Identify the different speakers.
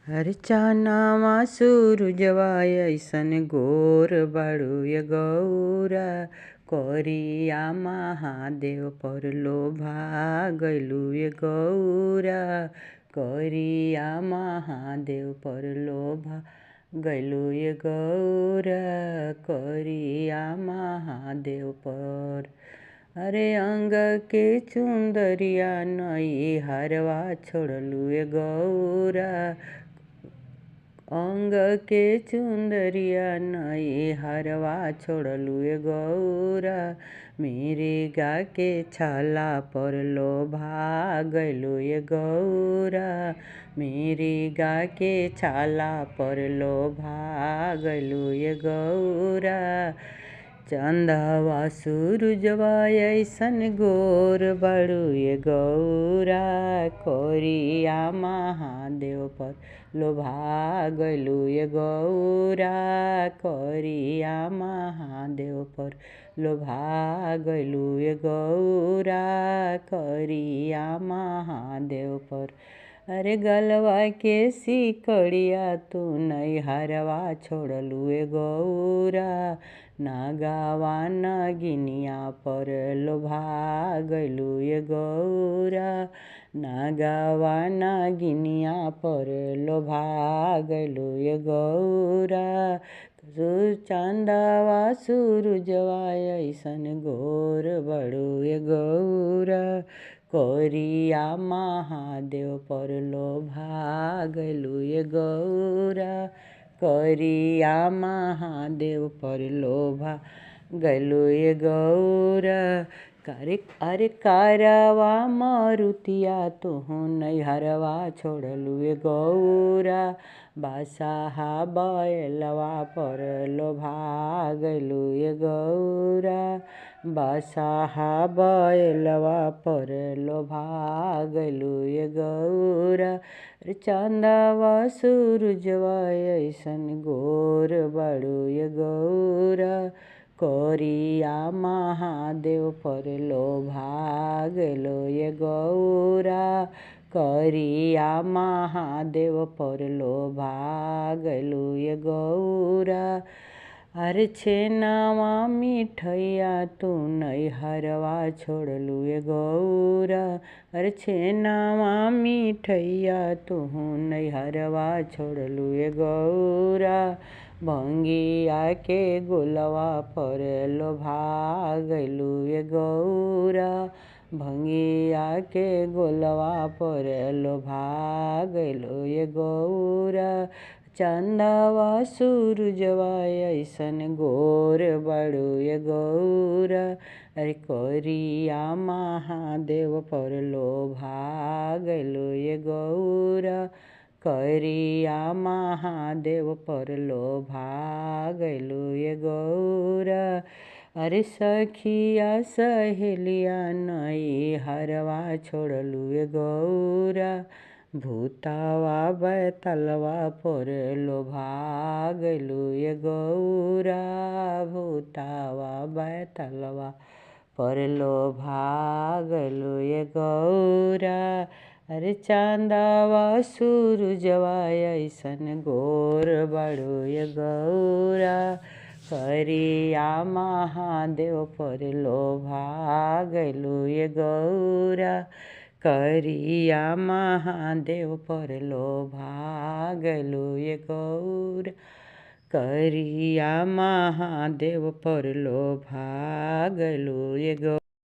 Speaker 1: हर चानावा सूरुजवा ऐसन गोर बड़ू ये गौरा। करिया महादेव पर लोभा गइलू ये गौरा। करिया महादेव पर लोभा गइलू ये गौरा। करिया महादेव पर अरे अंग के चुंदरिया नई हरवा छोड़लू ये गौरा। अंग के चुंदरिया नई हरवा छोड़लू ये गौरा। मिर्गा के छाला पर लोभा गइलू ये गौरा। मिर्गा के छाला पर लोभा गइलू ये गौरा। चंदवा सूरुजवा ऐसन गोर बड़ू ये गौरा। करिया महादेव पर लोभा गइलू ये गौरा। करिया महादेव पर लोभा गइलू ये गौरा। करिया महादेव पर अरे गलवा के सिकड़िया तू नहीं हरवा छोड़लू ये गौरा। नागावा नगिनिया पर लोभा गइलू ये गौरा। नागावा नगिनिया पर लोभा गइलू ये गौरा। चंदवा सूरुजवा ऐसन गोर बड़ू ये गौरा। करिया महादेव पर लोभा गइलू ये गौरा। करिया महादेव पर लोभा गइलू ये गौरा। अरे कारवा मारुतिया तुहु नैहरवा छोड़लू ये गौरा। बासाहा बैलवा पर लोभा गइलू ये गौरा। बासाहा बैलवा पर लोभा गइलू ये गौरा। चंदवा सूरुजवा ऐसन गोर बड़ू ये गौरा। करिया महादेव पर लोभा गइलू ये गौरा। करिया महादेव पर लोभा गइलू ये गौरा। अरे छेनावा मिठैया तू नहीं हरवा छोड़लू ये गौरा। अरे छेनावा मिठैया तू नहीं हरवा छोड़लू ये गौरा। भंगिया के गोलवा पर लोभा गइलू ये गौरा। भंगिया के गोलवा पर लोभा गइलू ये गौरा। चंदवा सूरुजवा ऐसन गोर बड़ू ये गौरा। अरे करिया महादेव पर लोभा गइलू ये गौरा। करिया महादेव पर लोभा गइलू ये गौरा। अरे सखिया सहेलिया नई हरवा छोड़लू ये गौरा। भूतावा बैतलवा पर लोभा गइलू ये गौरा। भूतावा बैतलवा पर लोभा गइलू ये गौरा। अरे चंदवा सूरुजवा ऐसन गोर बड़ू ये गौरा। करिया महादेव पर लोभा गइलू ये गौरा। करिया महादेव पर लोभा गइलू ये गौरा। करिया महादेव पर लोभा गइलू ये गौरा।